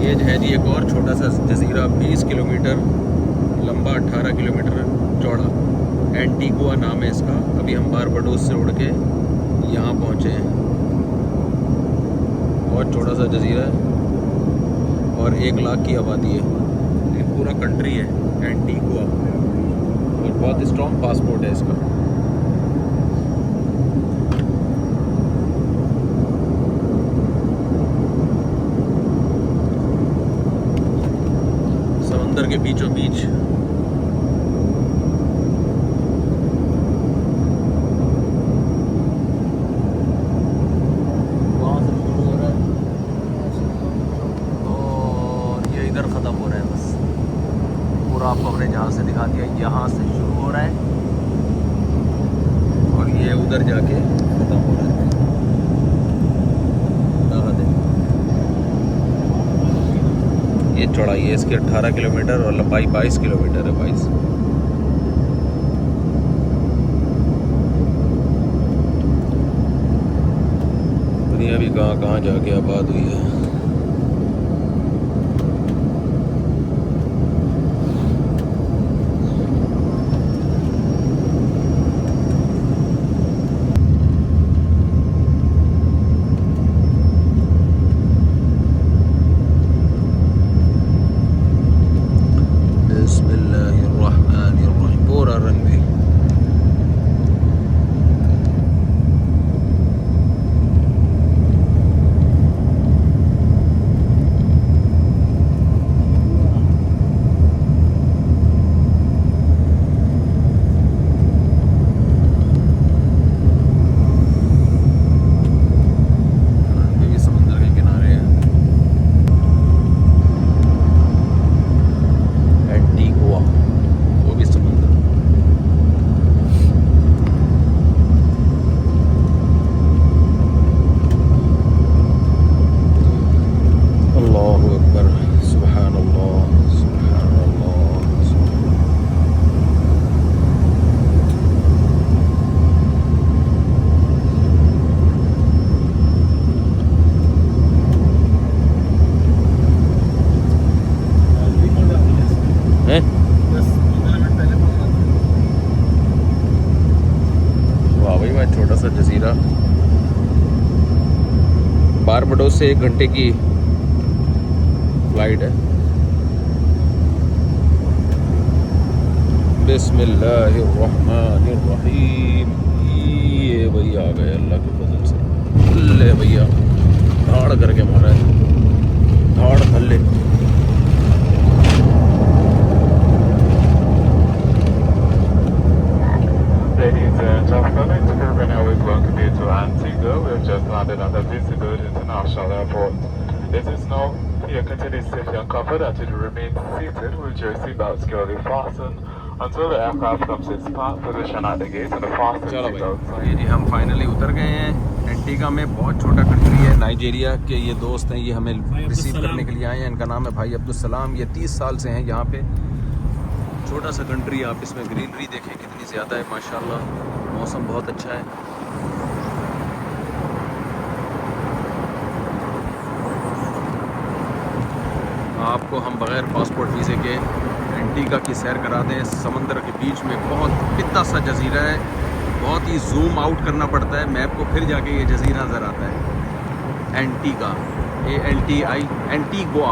ये है जी एक और छोटा सा जजीरा 20 किलोमीटर लंबा, 18 किलोमीटर चौड़ा। एंटीगुआ नाम है इसका। अभी हम बारबाडोस से उड़ के यहाँ पहुँचे हैं। बहुत छोटा सा जजीरा है और 1 लाख की आबादी है, लेकिन पूरा कंट्री है एंटीगुआ और बहुत स्ट्रॉन्ग पासपोर्ट है इसका। समंदर के बीचों बीच वहाँ से शुरू हो रहा है और ये इधर ख़त्म हो रहा है। बस पूरा आपको अपने जहाज़ से दिखा दिया। यहाँ से शुरू हो रहा है और ये उधर जाके ख़त्म हो रहा है। ये चौड़ाई है इसकी 18 किलोमीटर और लंबाई 22 किलोमीटर है। 22 दुनिया भी कहाँ कहाँ जाके आबाद हुई है। बिस्मिल्लाहिर्रहमानिर्रहीम। पूरा रनवे भी समुद्र के किनारे है। एंटीगुआ वो भी समुद्र। अल्लाहु अकबर, सुभान अल्लाह, सुभान अल्लाह, हैं? वाह भाई वाह, छोटा सा जजीरा। बारबाडोस से 1 घंटे की फ्लाइट है। बिस्मिल्लाहिर्रहमानिर्रहीम। ये भैया आ गए अल्लाह के फजल से। ले भैया धाड़ करके मारा है, धाड़ थल्ले। Ladies and gentlemen, it's Caribbean Airways welcome you to Antigua. We have just landed at the Visigood International Airport. It is now here continued safety and comfort that you remain seated with your seatbelt securely fastened until the aircraft comes its park position at the gate and the fasten चलो seatbelt भाई, sign. ये जी हम finally उतर गए हैं Antigua में। बहुत छोटा कंट्री है। नाइजीरिया के ये दोस्त हैं, ये हमें रिसीव करने के लिए आए हैं। इनका नाम है भाई अब्दुल सलाम। ये 30 साल से हैं यहाँ पे। छोटा सा कंट्री, आप इसमें ग्रीनरी देखें कितनी ज़्यादा है माशाल्लाह। मौसम बहुत अच्छा है। आपको हम बग़ैर पासपोर्ट वीज़े के एंटीगा की सैर कराते हैं। समंदर के बीच में बहुत पिता सा जजीरा है। बहुत ही जूम आउट करना पड़ता है मैप को, फिर जाके ये जजीरा नज़र आता है। Antigua, ANTI, Antigua,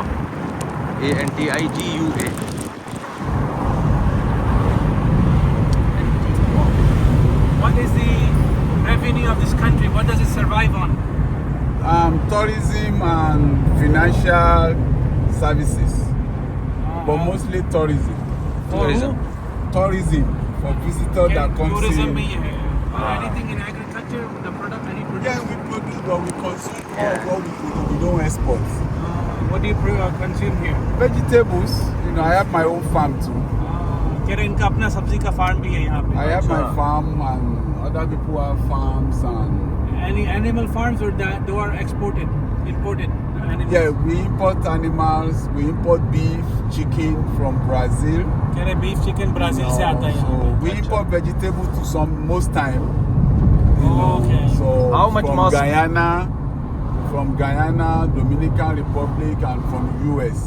ANTIGUA। What is the revenue of this country? What does it survive on? Tourism and financial services, but mostly tourism. Tourism. Tourism for visitors that come tourism see. में anything in agriculture, the product, any product? Yeah, we produce, but we consume all what we produce. We don't export. What do you consume here? Vegetables, you know, I have my own farm too. कह रहे इनका अपना सब्जी का farm भी है यहाँ पे. I have my farm and other people have farms and. Any animal farms or that they are exported, imported? Animals? Yeah, we import animals. We import beef, chicken from Brazil. कह रहे beef, chicken Brazil से आता है यहाँ So पे. we import vegetables to some most time. Okay. So How much from must- Guyana, from Guyana, Dominican Republic, and from US.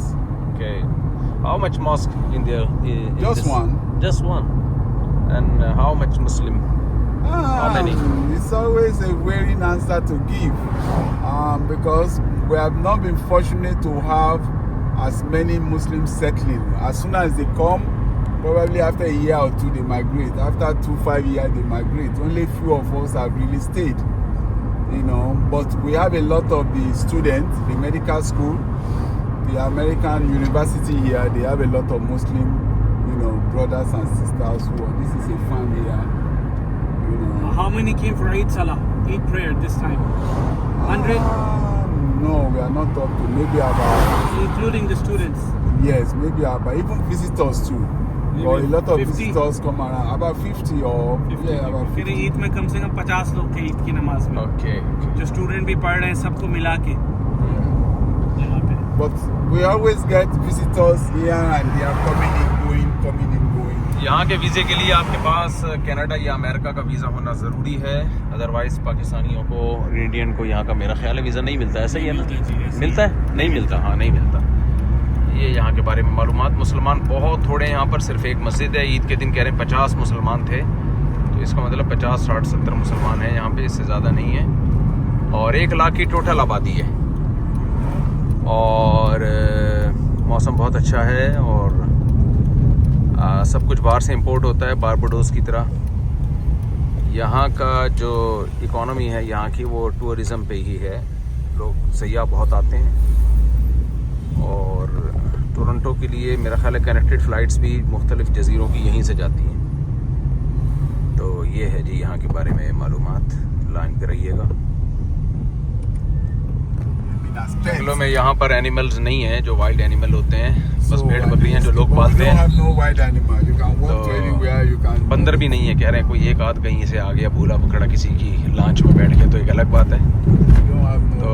Okay. How much mosque in there? Just one. Just one. And how much Muslim? How many? It's always a wearing answer to give, because we have not been fortunate to have as many Muslims settling. As soon as they come, probably after a year or two they migrate. After 2-5 years they migrate. Only few of us have really stayed, you know. But we have a lot of the students, the medical school, the American university here. They have a lot of Muslim, you know, brothers and sisters who are. This is a farm here, you know. How many came for Eid Salah, Eid prayer this time? 100, No, we are not up to maybe about. including the students. Yes, maybe about even visitors too. Maybe Or a lot of 50? visitors come around. About 50 or 50 yeah, about फिर 50. ईद में कम से कम 50 लोग थे ईद की नमाज में, Okay. जो student भी पढ़ रहे हैं सबको मिला के यहाँ पे। But we always get visitors here and they are coming in, going, coming in, going. यहाँ के वीज़े के लिए आपके पास कनाडा या अमेरिका का वीज़ा होना ज़रूरी है, अदरवाइज़ पाकिस्तानियों को, इंडियन को यहाँ का मेरा ख्याल है वीज़ा नहीं मिलता है। ऐसा ही है ना? मिलता है? नहीं मिलता, हाँ नहीं मिलता। ये यहाँ के बारे में मालूमात। मुसलमान बहुत थोड़े हैं यहाँ पर, सिर्फ एक मस्जिद है। ईद के दिन कह रहे हैं 50 मुसलमान थे, तो इसका मतलब 50, 60, 70 मुसलमान हैं यहाँ पे, इससे ज़्यादा नहीं है। और 1 लाख की टोटल आबादी है। और मौसम बहुत अच्छा है और सब कुछ बाहर से इंपोर्ट होता है, बारबाडोस की तरह। यहाँ का जो इकोनॉमी है यहाँ की, वो टूरिज़म पे ही है। लोग सयाह बहुत आते हैं और टोरंटो के लिए मेरा ख्याल है कनेक्टेड फ़्लाइट्स भी मुख्तलिफ़ जज़ीरों की यहीं से जाती हैं। तो ये है जी यहाँ के बारे में मालूमात। लाइन पे रहिएगा। जंगलों में यहाँ पर एनिमल्स नहीं हैं जो वाइल्ड एनिमल होते हैं, बस भेड़ बकरियाँ जो लोग पालते हैं। बंदर भी नहीं है, कह रहे हैं कोई एक आध कहीं से आ गया भूला पकड़ा किसी की लांच में बैठ गया तो एक अलग बात है। तो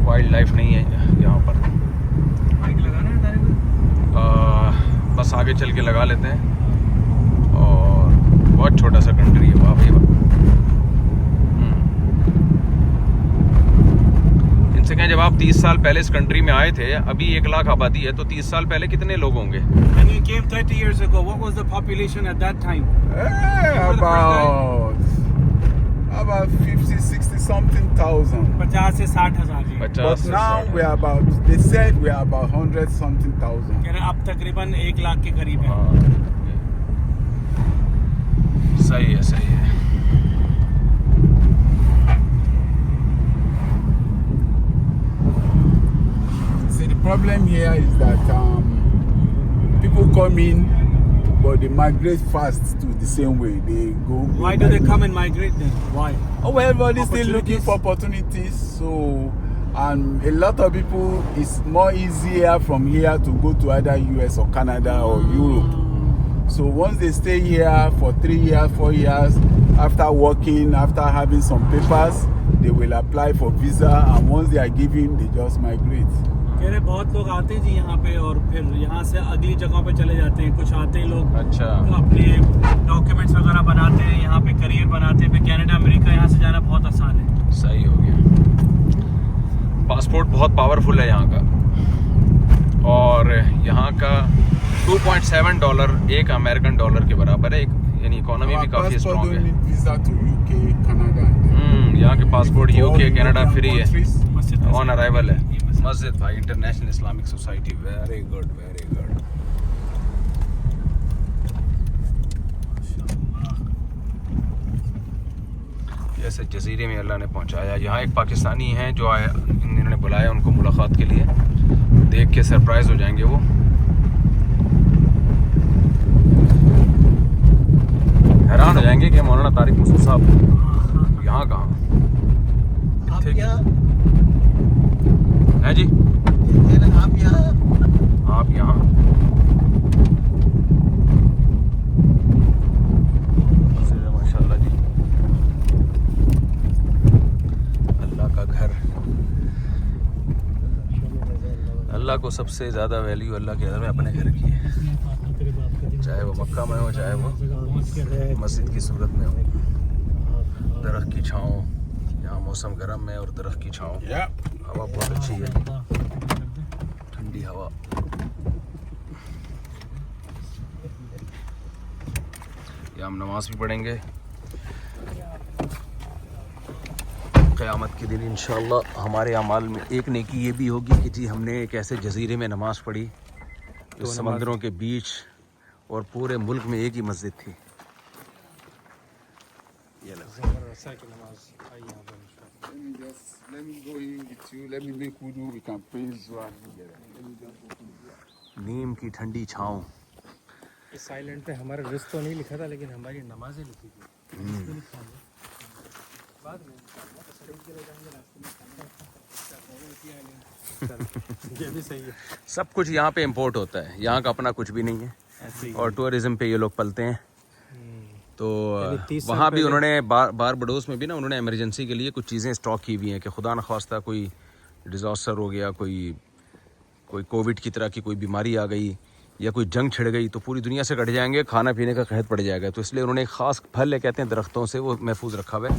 वाइल्ड लाइफ नहीं है यहाँ पर। माइक लगाना है तारे को? बस आगे चल के लगा लेते हैं। और बहुत छोटा सा कंट्री है, वाह भाई वाह। इनसे कहें जब आप 30 साल पहले इस कंट्री में आए थे, अभी 1 लाख आबादी है, तो 30 साल पहले कितने लोग होंगे? When you came 30 years ago, what was the population at that time? About 50, 60 something thousand. 50 से 60 हज़ार जी। 50 But से now 60। we are about, they said we are about 100 something thousand. कह रहे हैं अब तकरीबन 1 लाख के करीब है। हाँ, सही है सही है। See, the problem here is that people come in, but they migrate fast to the same way. They go. Why do they come and migrate then? Why? Oh, well, everybody's still looking Opportunities? for opportunities. So, and a lot of people, it's more easier from here to go to either US or Canada or Europe. So once they stay here for 3 years, 4 years, after working, after having some papers, they will apply for visa, and once they are given, they just migrate. कह रहे बहुत लोग आते हैं जी यहाँ पे और फिर यहाँ से अगली जगह पे चले जाते हैं। कुछ आते हैं लोग अच्छा, अपने डॉक्यूमेंट्स वगैरह बनाते हैं, यहाँ पे करियर बनाते हैं, फिर कनाडा अमेरिका यहाँ से जाना बहुत आसान है। सही हो गया। पासपोर्ट बहुत पावरफुल है यहाँ का, और यहाँ का $2.7 एक अमेरिकन डॉलर के बराबर है। यानी इकोनॉमी भी काफ़ी स्ट्रॉन्ग है। Visa to UK, Canada. यहाँ के पासपोर्ट यूके कनाडा फ्री है, मस्जिद ऑन अराइवल है। मस्जिद भाई, international Islamic society, very good very good. ऐसे जजीरे में अल्लाह ने पहुंचाया। यहाँ एक पाकिस्तानी हैं जो आए, इन्होंने बुलाया उनको मुलाकात के लिए। देख के सरप्राइज हो जाएंगे वो। हैरान हो जाएंगे कि मौलाना तारिक मुस्तफा साहब यहाँ कहाँ है जी? आप यहाँ माशाल्लाह जी, अल्लाह का घर। अल्लाह को सबसे ज़्यादा वैल्यू अल्लाह के घर में अपने घर की है, चाहे वो मक्का में हो चाहे वो मस्जिद की सूरत में हो। दरख्त की छाँव यहाँ मौसम गर्म है और दरख्त की छाँव, Yeah. हवा बहुत अच्छी है, ठंडी हवा। यहाँ हम नमाज भी पढ़ेंगे क़यामत के दिन इंशाअल्लाह। हमारे अमाल में एक नेकी ये भी होगी कि जी हमने एक ऐसे जजीरे में नमाज पढ़ी जो समंदरों के बीच और पूरे मुल्क में एक ही मस्जिद थी। ये Let me go in with you. Let me make wudu. We can pray Zuhr together. नीम की ठंडी छाँव। इस साइलेंट पे हमारा रिस्क तो नहीं लिखा था, लेकिन हमारी नमाजें लिखी थी। बाद में ये भी सही है। सब कुछ यहाँ पे इंपोर्ट होता है, यहाँ का अपना कुछ भी नहीं है और टूरिज्म पे ये लोग पलते हैं। तो वहाँ भी उन्होंने बारबाडोस में भी ना उन्होंने इमरजेंसी के लिए कुछ चीज़ें स्टॉक की हुई हैं कि खुदा न खास्ता कोई डिज़ास्टर हो गया, कोई कोविड की तरह की कोई बीमारी आ गई या कोई जंग छिड़ गई तो पूरी दुनिया से कट जाएंगे, खाना पीने का कहत पड़ जाएगा। तो इसलिए उन्होंने एक ख़ास फल है कहते हैं दरख्तों से, वो महफूज रखा हुआ है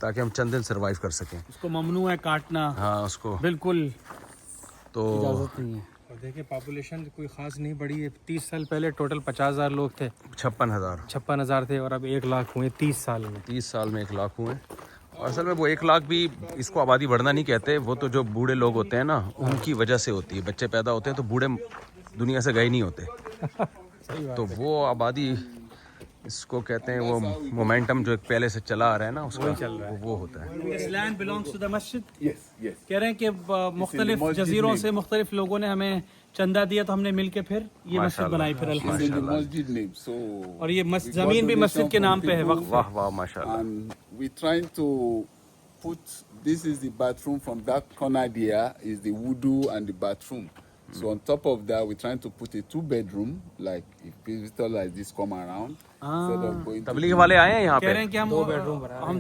ताकि हम चंद दिन सर्वाइव कर सकें। उसको ममनू है काटना, हाँ उसको बिल्कुल तो इजाज़त नहीं है। और देखिए पॉपुलेशन कोई ख़ास नहीं बढ़ी है। 30 साल पहले टोटल 50,000 लोग थे, 56,000 थे और अब 1 लाख हुए 30 साल में। 30 साल में 1 लाख हुए। और असल में वो 1 लाख भी इसको आबादी बढ़ना नहीं कहते, वो तो जो बूढ़े लोग होते हैं ना उनकी वजह से होती है। बच्चे पैदा होते हैं तो बूढ़े दुनिया से गए नहीं होते तो वो आबादी इसको कहते हैं, वो मोमेंटम जो पहले से चला आ रहा है ना उसका वो होता है। This land belongs to the masjid। Yes, yes. कह रहे हैं कि मुख्तलिफ मस्जिद जजीरों में। से मुख्तलिफ लोगों ने हमें चंदा दिया तो हमने मिल के फिर ये मस्जिद बनाई फिर It's in the अल्हम्दुलिल्लाह। masjid name. So और ये we got ज़मीन भी donation मस्जिद के from नाम पे है, people, वक्फ। वाह वाह माशाल्लाह। and we're trying to put, this is the bathroom, from that corner there is the wudu and the bathroom. So on top of that, we're trying to put a 2-bedroom, like if visitors like this come around, instead of going to तबलीग वाले आए हैं यहाँ कह पे। रहे हैं कि हम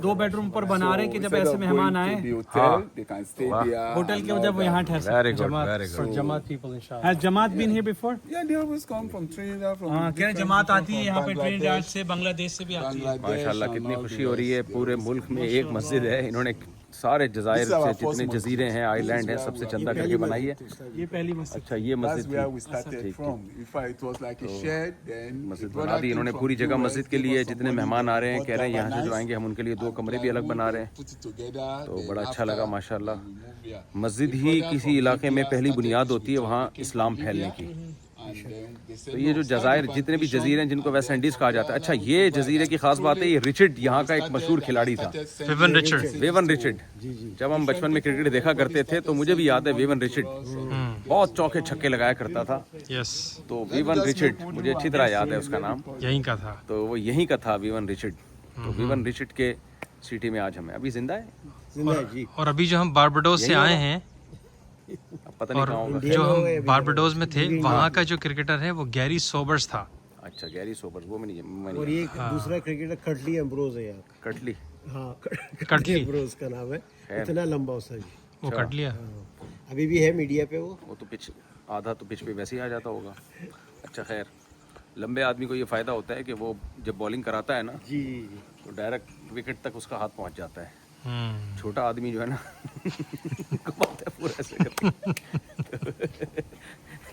2 बेडरूम पर बना रहे हैं कि जब instead ऐसे of मेहमान going आए to the hotel, they can stay Wow. there. Hotel and के all जब वो that. यहाँ ठहर Very good, जमात very good. जमात पीपल इंशाल्लाह। Has Jamaat been here before? Yeah, they always come from Trinidad, from हाँ, कह रहे हैं different जमात people, आती है from यहाँ पे Bangladesh, ट्रिनिडाद से, बांग्लादेश से भी आती है। Bangladesh माशाल्लाह and कितनी all खुशी the हो रही है। rest. पूरे मुल्क में एक मस्जिद है, इन्होंने सारे जजायर This is our से जितने first जजीरे हैं, mosque. आइलैंड हैं, This is सबसे where चंदा we- करके बनाई है। ये पहली मस्जिद। अच्छा ये That's मस्जिद where थी। we started ठीक, from. In fact, it was like a shed. Then मस्जिद the बना brother दी came इन्होंने from पूरी जगह US, मस्जिद के gave लिए। us some जितने money, मेहमान आ रहे हैं bought कह रहे हैं यहाँ से जो galvanized, आएंगे हम उनके लिए 2 कमरे भी and अलग बना रहे हैं। put it together, तो then बड़ा अच्छा after लगा माशाल्लाह। we moved here. मस्जिद The ही brother किसी from इलाके में Libya पहली started बुनियाद this होती है with वहाँ us. He came Islam from फैलने Libya, की। and then they said, तो ये जो "No, start जजायर the जितने भी plantation, जजीरे हैं जिनको and West then Indies from कहा जाता है। अच्छा Ghana, ये we जजीरे की started खास बात है, ये रिचर्ड यहाँ का एक started मशहूर and खिलाड़ी था, started sending Vivian messages Richard. Woven Richard. जब हम बचपन में क्रिकेट देखा करते थे तो मुझे भी याद है वेवन रिचर्ड बहुत चौके छक्के लगाया करता था। यस, तो वेवन रिचर्ड मुझे अच्छी तरह याद है उसका नाम। यहीं का था। तो वो यहीं का था वेवन रिचर्ड। तो वेवन रिचर्ड के सिटी में आज हमें अभी जिंदा है। और अभी जो हम बारबाडोस से यही आए होगा। हैं अब पता नहीं और कहाँ होगा। जो हम बारबाडोस में थे वहाँ का जो क्रिकेटर है वो गैरी सोबर्स था। अच्छा गैरी सोबर्स, वो मैं और नहीं ये एक दूसरा क्रिकेटर कटली एम्ब्रोज है यहाँ का। कटली। हाँ कटली। एम्ब्रोज का नाम है, इतना लंबा उसका जी। वो कट लिया। अभी भी है मीडिया पे वो। तो पिच आधा तो पिच पे वैसे ही आ जाता होगा। अच्छा खैर, लंबे आदमी को ये फ़ायदा होता है कि वो जब बॉलिंग कराता है ना जी जी जी। तो डायरेक्ट विकेट तक उसका हाथ पहुंच जाता है। हम्म, छोटा आदमी जो है ना घुमाता है पूरा ऐसे करके।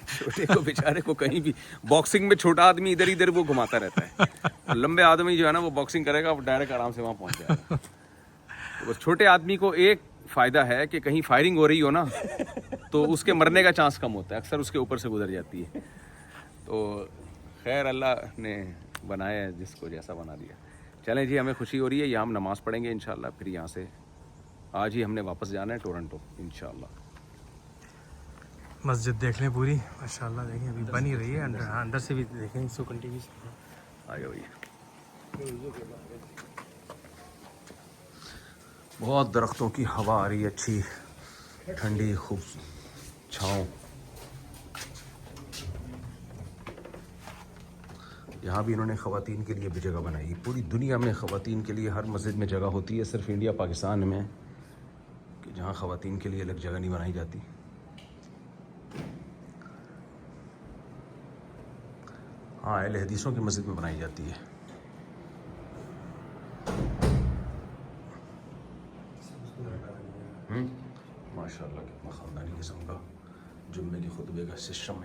छोटे को बेचारे को कहीं भी बॉक्सिंग में छोटा आदमी इधर इधर वो घुमाता रहता है और लंबे आदमी जो है ना वो बॉक्सिंग करेगा वो डायरेक्ट आराम से वहाँ पहुँच जाएगा। तो बस छोटे आदमी को एक फ़ायदा है कि कहीं फायरिंग हो रही हो ना तो उसके मरने का चांस कम होता है, अक्सर उसके ऊपर से गुजर जाती है। तो खैर अल्लाह ने बनाया है जिसको जैसा बना दिया। चलें जी, हमें खुशी हो रही है, यहाँ हम नमाज़ पढ़ेंगे इंशाल्लाह। फिर यहाँ से आज ही हमने वापस जाना है टोरंटो इंशाल्लाह। मस्जिद देख लें पूरी माशाल्लाह। देखें अभी बन ही रही है, अंदर से भी देखें इसको कंटिन्यू। आगे भैया, बहुत दरख्तों की हवा आ रही है, अच्छी ठंडी खूब छाँव। यहाँ भी इन्होंने ख़वातीन के लिए भी जगह बनाई। पूरी दुनिया में ख़वातीन के लिए हर मस्जिद में जगह होती है, सिर्फ इंडिया पाकिस्तान में कि जहाँ ख़वातीन के लिए अलग जगह नहीं बनाई जाती। हाँ, अहले हदीसों की मस्जिद में बनाई जाती है। जुम्मे के खुतबे का सिस्टम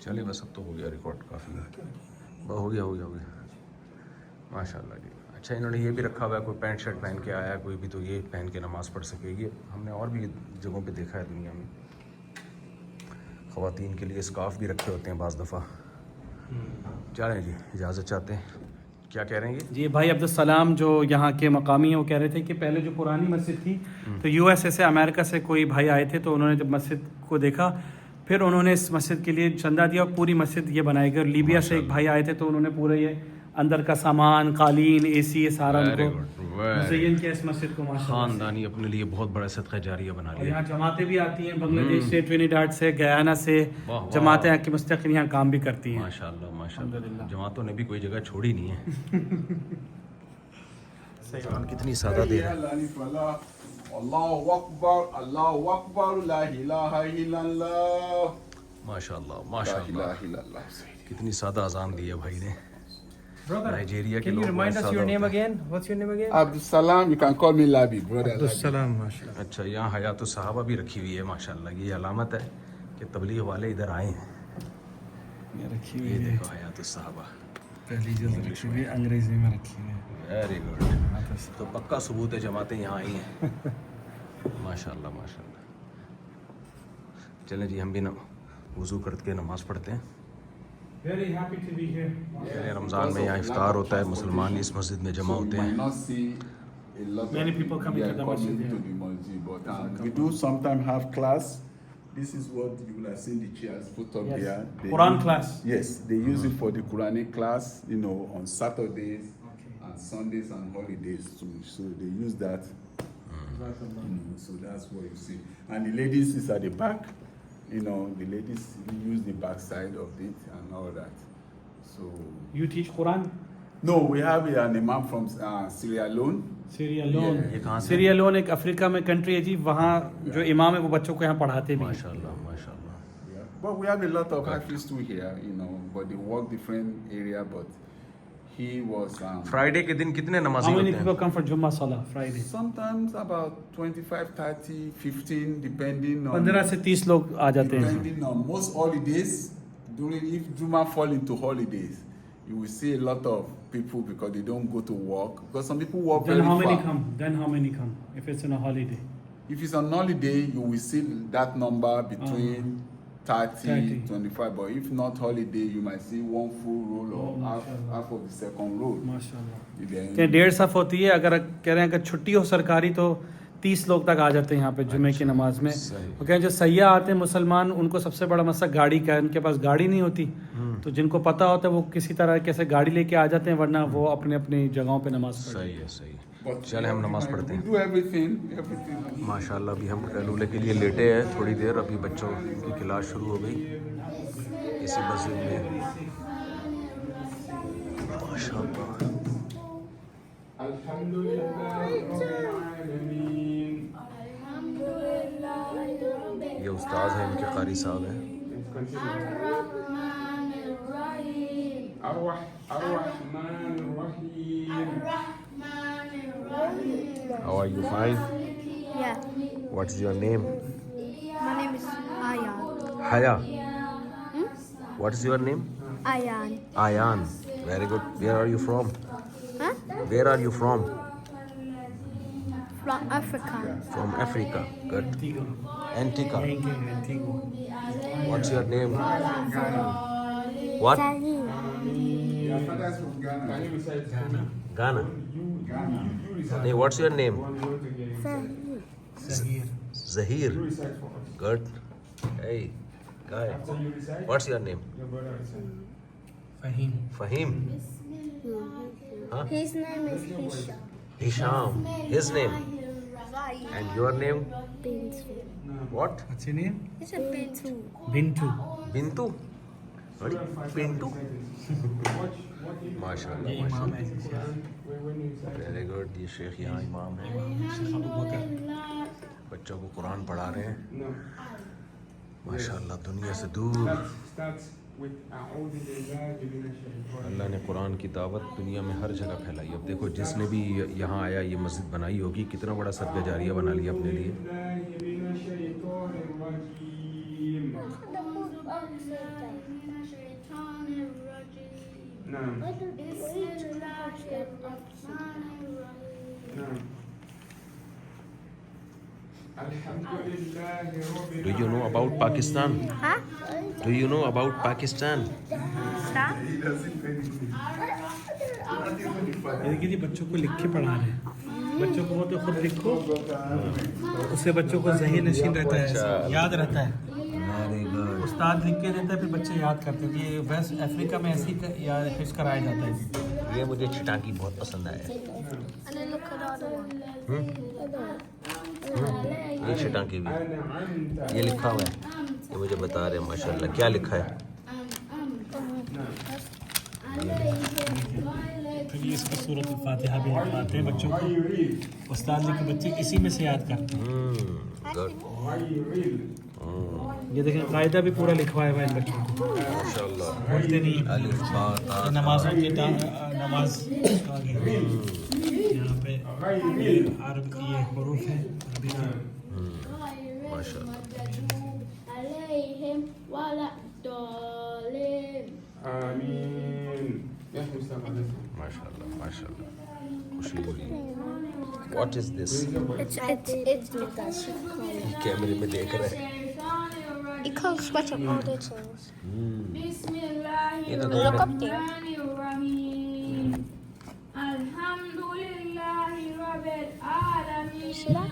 चले बस अब तो हो गया रिकॉर्ड काफ़ी हो गया माशाल्लाह जी। अच्छा इन्होंने ये भी रखा हुआ है, कोई पैंट शर्ट पहन के आया कोई भी तो ये पहन के नमाज़ पढ़ सके। ये हमने और भी जगहों पे देखा है दुनिया में, ख़वातीन के लिए स्कार्फ भी रखे होते हैं बाज़ दफ़ा। चलें जी इजाज़त चाहते हैं। क्या कह रहे हैं ये? जी भाई अब्दुल जो यहाँ के मकामी हैं वो कह रहे थे कि पहले जो पुरानी मस्जिद थी तो यूएसए से अमेरिका से कोई भाई आए थे तो उन्होंने जब मस्जिद को देखा फिर उन्होंने इस मस्जिद के लिए चंदा दिया और पूरी मस्जिद ये बनाई गई। और लीबिया से एक भाई आए थे तो उन्होंने पूरे ये अंदर का सामान कालीन एसी ये सारा उनको मुज़य्यन किया इस मस्जिद को माशाल्लाह। ख़ानदानी अपने लिए बहुत बड़ा सदक़ा जारिया बना और लिया। यहाँ जमातें भी आती हैं बांग्लादेश से, ट्रिनिडाद से, गयाना से जमातें आके मुस्तकिल यहाँ काम भी करती हैं माशाल्लाह। जमातों ने भी कोई जगह छोड़ी नहीं है। ज़बान कितनी सादा दे रहा है। Allahu Akbar, la ilaha illallah. माशाल्लाह कितनी सादा अजान दी है भाई ने। नाइजीरिया के Can you लोग remind बहुत us सादा your name होते हैं। again? What's your name again? Abdul Salam, you can call me Labi, brother. Abdul माशाल्लाह। अच्छा यहाँ हयात सहाबा भी रखी हुई है माशाल्लाह। ये अलामत है कि तबलीग वाले इधर आए हैं। ये रखी ये देखो हयात सहाबा पहली जल्द रखी हुई अंग्रेजी में रखी हुई है। Very good. तो पक्का सबूत है जमातें यहाँ आई हैं। माशाल्लाह। चलें जी हम भी ना वज़ू करके नमाज़ पढ़ते हैं। Very happy to be here. Ramzan में यहाँ इफ्तार होता है, मुसलमान इस मस्जिद में जमा होते हैं। Many people coming to the masjid, to the masjid, but we do sometimes have class. This is what you will have seen the chairs put up Yes. there. They Quran use- class. Yes, they use it for the Quranic class, on Saturdays and Sundays and holidays too. So they use that. So that's what you see. And the ladies is at the back. The ladies use the back side of it and all that. So You teach Quran? no, we have an imam from Sierra Leone. Sierra Leone. ये कहाँ से? Sierra Leone एक Africa में country है जी। वहाँ जो इमाम है वो बच्चों को यहाँ पढ़ाते भी हैं। माशाल्लाह। Yeah. But we have a lot of Hafiz too here, but they work different area. But he was. Friday के दिन कितने नमाजी How होते many people हैं? come for Jummah Salah Friday? Sometimes about 25, 30, 15, depending on. 15 से 30 लोग आ जाते हैं। Depending on most holidays, if Juma fall into holidays, you will see a lot of people because they don't go to work. Because some people work Then very how many far. come? Then how many come? If it's on a holiday. If it's on holiday, you will see that number between 30, 30. 25. But if not holiday, you might see one full roll or half of the second roll. माशाल्लाह। Then- क्या 1.5 सफ होती है। अगर कह रहे हैं अगर छुट्टी हो सरकारी तो 30 लोग तक आ जाते हैं यहाँ पे जुमे की नमाज में। वो कहें जो सैयाह आते हैं मुसलमान उनको सबसे बड़ा मसला गाड़ी का है। उनके पास गाड़ी नहीं होती तो जिनको पता होता है वो किसी तरह कैसे गाड़ी लेके आ जाते हैं, वरना वो अपने अपनी जगहों पे नमाज पढ़ते हैं। सही है। But चले हम नमाज पढ़ते we हैं। do everything. माशाल्लाह अभी हम कैलूले के लिए लेटे हैं थोड़ी देर। अभी बच्चों की क्लास शुरू हो गई इसी मस्जिद में। माशाल्लाह। ये उस्ताद हैं, इनके कारी साहब हैं। How are you? Fine. Yeah, What is your name? my name is Ayan. Haya. What is your name? Ayan. Ayan. Very good. Where are you from? Huh? Where are you from? From Africa. From Africa. Good. Antigua. What's your name? What? Ghana. Hey, what's your name? Zahir. Good. Hey, guy. What's your name? Fahim. Huh? His name is Hisham. Hisham. His name. And your name? Bintu. What? What's your name? It's a Bintu. Bintu. Bintu. Sorry? Bintu. माशाल्लाह माशाल्लाह। Very good. ये शेख यहाँ इमाम है, बच्चों को कुरान पढ़ा रहे हैं माशाल्लाह। दुनिया से दूर अल्लाह ने कुरान की दावत दुनिया में हर जगह फैलाई। अब देखो जिसने भी यहाँ आया ये मस्जिद बनाई होगी, कितना बड़ा सदका जारिया बना लिया अपने लिए। Do you know about Pakistan? Huh? Do you know about Pakistan? Stop. ये देखिए जी बच्चों को लिख के पढ़ा रहे हैं। बच्चों को तो खुद लिखो, उससे बच्चों को ज़हन नशीन रहता है, याद रहता है। उस्ताद लिख के देता है, फिर बच्चे याद करते हैं। ये वेस्ट अफ्रीका में ऐसी हिफ्ज कराया जाता है। ये मुझे चिटाकी बहुत पसंद आया। And then look at all the ये चिटाकी भी ये लिखा हुआ है, ये मुझे बता रहे हैं माशाल्लाह। क्या लिखा है? फिर ये इसका सूरत फातिहा भी लिखवाते हैं बच्चों को। उस्ताद लिख के बच्चे इसी में से याद करते हैं। गुड। ये देखें कायदा भी पूरा लिखवाया हुआ है इन बच्चों को। माशाल्लाह। बोलते नहीं अलिफ बा ता नमाजों की नमाज आ गई। यहाँ पे ये अरब ये हरूफ है अरबी का। माशाल्लाह। माशाल्लाह माशाल्लाह। खुशी हुई। What is this? It's leadership. कैमरे में देख रहे हैं। It comes with all the tools. ये तो Look up there. See that?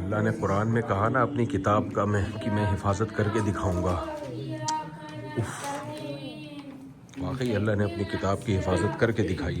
अल्लाह ने कुरान में कहा ना अपनी किताब का मैं हिफाजत करके दिखाऊंगा। वाकई अल्लाह ने अपनी किताब की हिफाजत करके दिखाई है।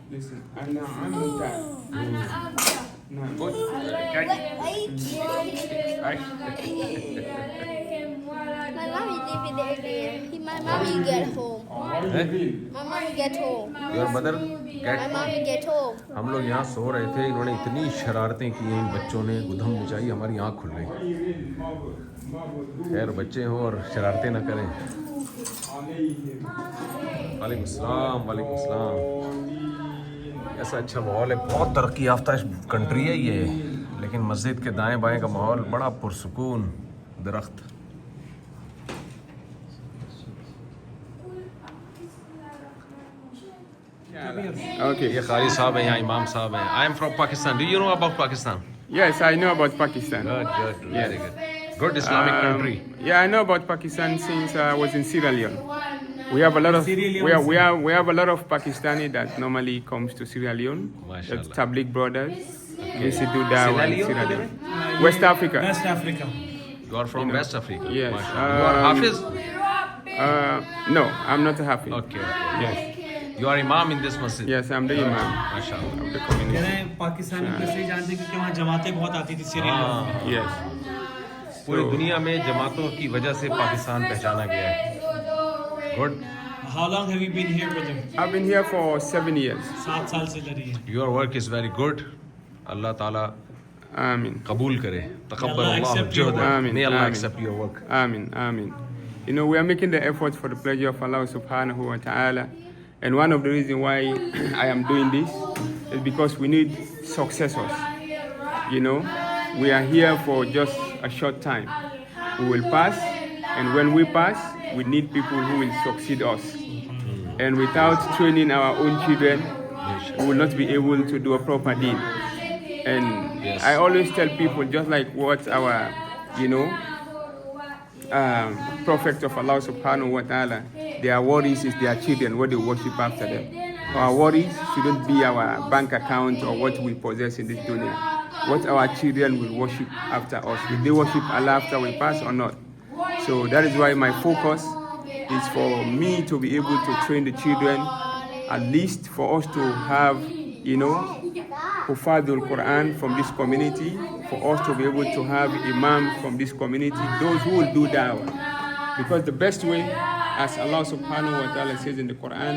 My mommy leaving there again. My mommy get home. My mommy get home. Your mother My mommy get home. हम लोग यहाँ सो रहे थे, इन्होंने इतनी शरारतें की हैं इन बच्चों ने, गुदम मचाई, हमारी आँख खुल गई। खैर बच्चे हो और शरारतें ना करें। वालेकुम सलाम वालेकुम सलाम। ऐसा अच्छा माहौल है, बहुत तरक्की याफ्ता कंट्री है ये, लेकिन मस्जिद के दाएं बाएं का माहौल बड़ा पुरसुकून। दरख्त Okay. ये कारी साहब हैं, यहाँ इमाम साहब हैं। I am from Pakistan. Do you know about Pakistan? Yes, I know about Pakistan. Good, very good. Good Islamic country. Yeah, I know about Pakistan since I was in Sierra Leone. We have a lot of we have a lot of Pakistani that normally comes to Sierra Leone. Mashallah. That's Tabligh brothers. Used to do that in Sierra Leone. West Africa. West Africa. You are from West Africa. Yes. Mashallah. You are Hafiz? No, I'm not happy. Okay. Yes. You are imam in this masjid. Yes, I'm the imam Mashallah. of the कह community. रहे हैं पाकिस्तान में इसलिए जानते हैं क्योंकि वहाँ जमातें बहुत आती थी सीरिया में। Yes. पूरी दुनिया में जमातों की वजह से पाकिस्तान पहचाना गया है। Good. How long have you been here, brother? I've been here for 7 years. 7 साल से इधर ही है। Your work is very good. अल्लाह ताला Amin. कबूल करे। तक़ब्बल Allah Allah accept your जुहद। Amin. May Allah Amin. accept your work. Amin, amin. You know, we are making the effort for the pleasure of Allah subhanahu wa ta'ala. And one of the reasons why I am doing this is because we need successors. You know, we are here for just a short time. We will pass, and when we pass, we need people who will succeed us. And without training our own children, we will not be able to do a proper deed. And I always tell people, just like what our, Prophet of Allah subhanahu wa ta'ala, their worries is their children, what they worship after them. Our worries shouldn't be our bank account or what we possess in this dunya. What our children will worship after us. Will they worship Allah after we pass or not? So that is why my focus is for me to be able to train the children at least for us to have, you know, Hufadul Quran from this community, for us to be able to have Imam from this community, those who will do da'wah. Because the best way, as Allah subhanahu wa ta'ala says in the Quran,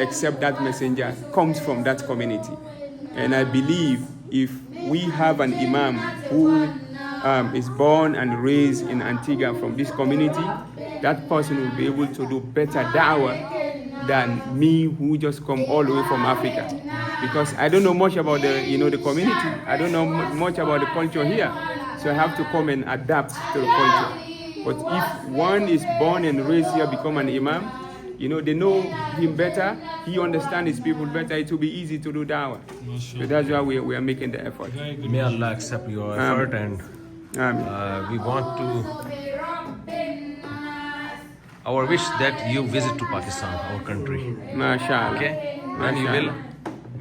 except that messenger comes from that community. And I believe if we have an Imam who is born and raised in Antigua from this community, that person will be able to do better da'wah than me who just come all the way from Africa. Because I don't know much about the, you know, the community. I don't know much about the culture here. So I have to come and adapt to the culture. But if one is born and raised here, become an Imam, you know, they know him better, he understands his people better, it will be easy to do da'wah. So that's why we are making the effort. May Allah accept your effort, and we want to, our wish that you visit to Pakistan, our country. MashaAllah. Okay? When you will,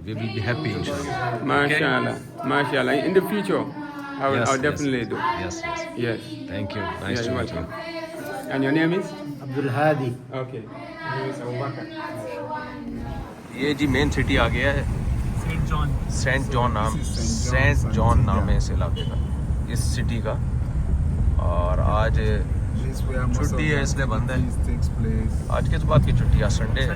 we will be happy, inshallah. MashaAllah. MashaAllah. In the future, I'll Yes, definitely do. Yes. Yes. Thank you. Nice Yeah, to you're meet you. welcome. And your name is? Abdul Hadi. Okay. My name is Abu Bakr. ये जी main city आ गया है, Saint John नाम है इस इलाके का, इस city का। और आज This is where most of छुट्टी है, the इसलिए बंद है। activities takes place. आज किस बात की छुट्टी है? संडे है।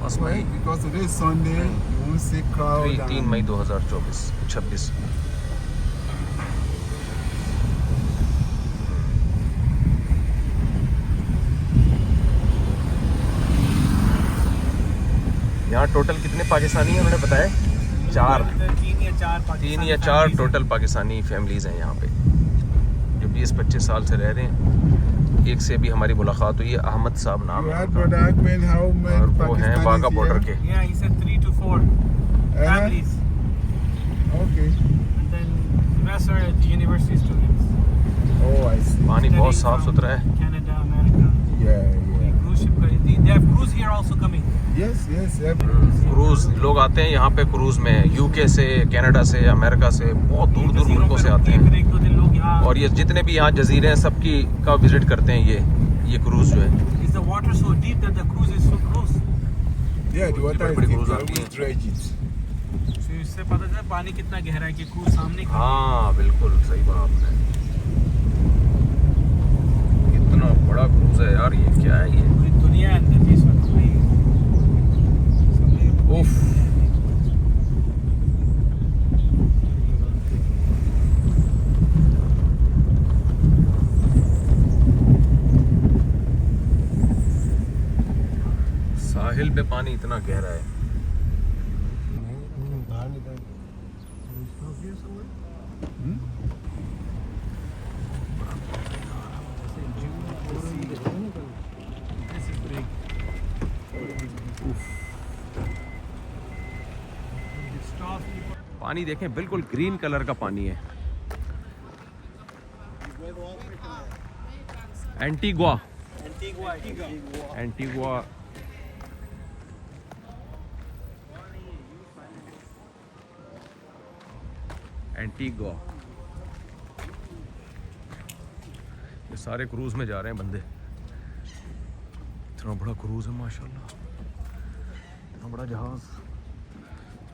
बस Why? May Because today is Sunday, you won't see crowd. 3 मई 2026। यहाँ टोटल कितने पाकिस्तानी हैं उन्होंने बताया? 3 या 4 टोटल पाकिस्तानी फैमिलीज हैं यहाँ पे, जो 20-25 साल से रह रहे हैं। एक से भी हमारी मुलाकात हुई है, अहमद साहब नाम You है had उनका, brother Ahmed, how many और वो हैं बागा Pakistanis बॉर्डर here? के। Yeah, he said 3 to 4 families. Okay. And then the rest are at the university students. Oh, I see. पानी बहुत Studying साफ from सुथरा है। Canada, America. Yeah, yeah. Cruise ship, they have cruise here also coming. Yes, yes. Cruise लोग आते हैं यहाँ पे क्रूज में, यूके से, कनाडा से, अमेरिका से, बहुत दूर दूर मुल्कों से आते हैं। 1-2 दिन लोग यहाँ। और ये जितने भी यहाँ जजीरे हैं सबकी का विजिट करते हैं ये क्रूज जो है। Is the water so deep that the cruise is so close? Yeah, the water is बड़ी deep. cruise They आती always है। dredge it. So इससे पता चलता है पानी कितना गहरा है कि क्रूज सामने खड़ी है। हाँ बिल्कुल सही बात आपने। कितना बड़ा क्रूज है यार, ये क्या है ये? पूरी दुनिया अंदर जी इसमें कोई उफ, साहिल पे पानी इतना गहरा है। पानी देखें, बिल्कुल ग्रीन कलर का पानी है। एंटीगुआ ये सारे क्रूज में जा रहे हैं बंदे। इतना बड़ा क्रूज है माशाल्लाह, इतना बड़ा जहाज,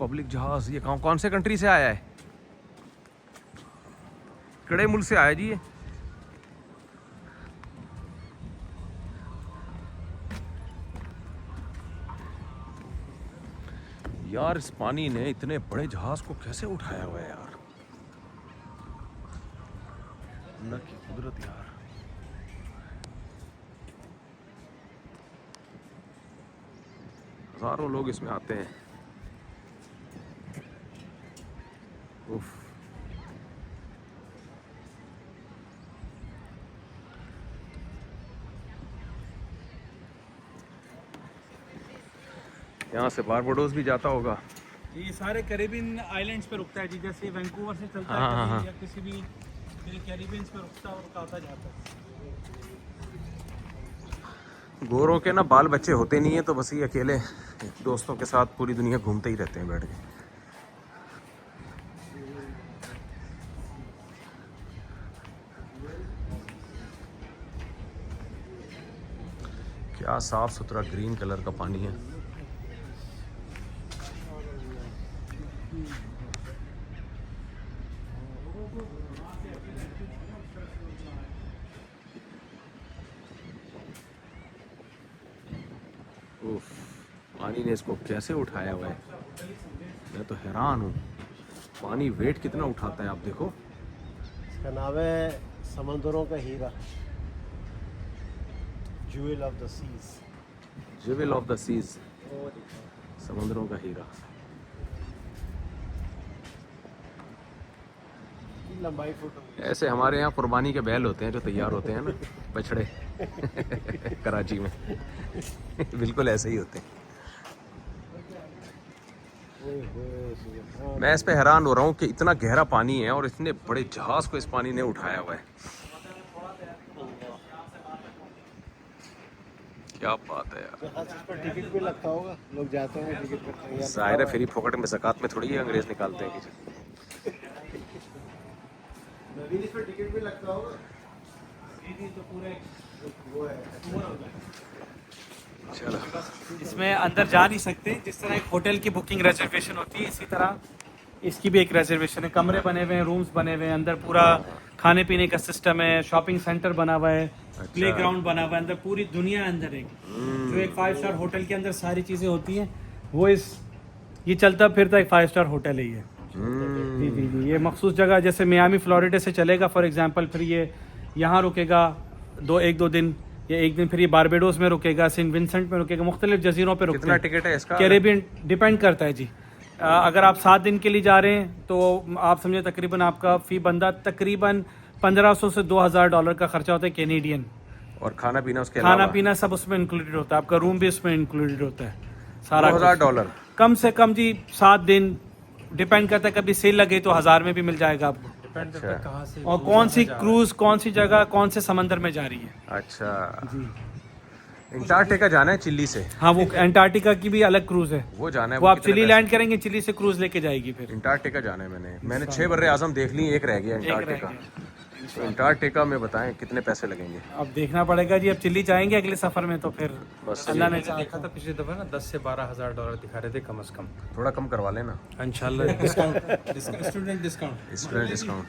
पब्लिक जहाज। ये कौन से कंट्री से आया है? कड़े मुल्क से आया जी ये। यार इस पानी ने इतने बड़े जहाज को कैसे उठाया हुआ है यार, अल्लाह की कुदरत यार। हजारों लोग इसमें आते हैं। उफ, यहाँ से बारबाडोस भी जाता होगा। ये सारे कैरिबियन आइलैंड्स पे रुकता है जी, जैसे वैंकूवर से चलता हाँ, हाँ, है हाँ। कभी, या किसी भी कैरिबियंस पे रुकता है और आता जाता है। गोरों के ना बाल बच्चे होते नहीं है, तो बस ये अकेले दोस्तों के साथ पूरी दुनिया घूमते ही रहते हैं बैठ के। क्या साफ सुथरा ग्रीन कलर का पानी है। उफ, पानी ने इसको कैसे उठाया हुआ है, मैं तो हैरान हूँ। पानी वेट कितना उठाता है आप देखो। इसका नाम है समंदरों का हीरा, jewel of the seas. Jewel of the seas, समुद्रों का हीरा। लंबाई फुट। ऐसे हमारे यहाँ कुर्बानी के बैल होते हैं जो तैयार होते हैं ना, बछड़े कराची में बिल्कुल ऐसे ही होते हैं। मैं इस पे हैरान हो रहा हूँ कि इतना गहरा पानी है और इतने बड़े जहाज को इस पानी ने उठाया हुआ है। क्या बात है यार। इस पर टिकट भी लगता होगा, लोग जाते हैं टिकट करते हैं। जाहिर है फ्री फोकट में ज़कात में थोड़ी है अंग्रेज निकालते हैं कि इस पर टिकट भी लगता होगा। तो पूरे वो है। चलो। इसमें अंदर जा नहीं सकते। जिस तरह एक होटल की बुकिंग रिजर्वेशन होती है, इसी तरह इसकी भी एक रिजर्वेशन है। कमरे बने हुए हैं, रूम्स बने हुए हैं, अंदर पूरा खाने पीने का सिस्टम है, शॉपिंग सेंटर बना हुआ है, प्ले ग्राउंड बना हुआ है, अंदर पूरी दुनिया अंदर है। जो एक 5 स्टार होटल के अंदर सारी चीज़ें होती हैं वो ये चलता फिरता एक 5 स्टार होटल है ये। जी जी जी, ये मखसूस जगह जैसे मियामी फ्लोरिडा से चलेगा फॉर एग्जांपल, फिर ये यहाँ रुकेगा 1-2 दिन या एक दिन, फिर ये बारबेडोस में रुकेगा, सेंट विंसेंट में रुकेगा, मुख्तलिफ जजीरों पे रुकेगा। कितना टिकट है इसका? कैरेबियन डिपेंड करता है जी। अगर आप 7 दिन के लिए जा रहे हैं तो आप समझे तकरीबन आपका फ़ी बंदा तकरीबन $1500 से $2000 का खर्चा होता है कैनेडियन। और खाना पीना उसके खाना अलावा? पीना सब उसमें इंक्लूडेड होता है, आपका रूम भी उसमें इंक्लूडेड होता है सारा। $2000 कम से कम जी 7 दिन, डिपेंड करता है, कभी सेल लगे तो 1000 में भी मिल जाएगा आपको। कहाँ से और कौन सी क्रूज, कौन सी जगह, कौन से समंदर में जा रही है। अच्छा जी। अंटार्कटिका जाना है चिल्ली से? हाँ, वो अंटार्कटिका की भी अलग क्रूज है, वो जाना है। वो आप कितने चिली पैसे? लैंड करेंगे, चिली से क्रूज लेके जाएगी। फिर अंटार्कटिका जाना है। मैंने 6 बर्रे आज़म देख ली, एक रह गया अंटार्कटिका। तो अंटार्कटिका में बताएं कितने पैसे लगेंगे? अब देखना पड़ेगा जी। अब चिल्ली जाएंगे अगले सफर में तो फिर बस अल्लाह ने देखा था पिछली दफा ना, 10 से $12,000 दिखा रहे थे कम से कम। थोड़ा कम करवा लेना इंशाल्लाह discount, student discount. Student discount.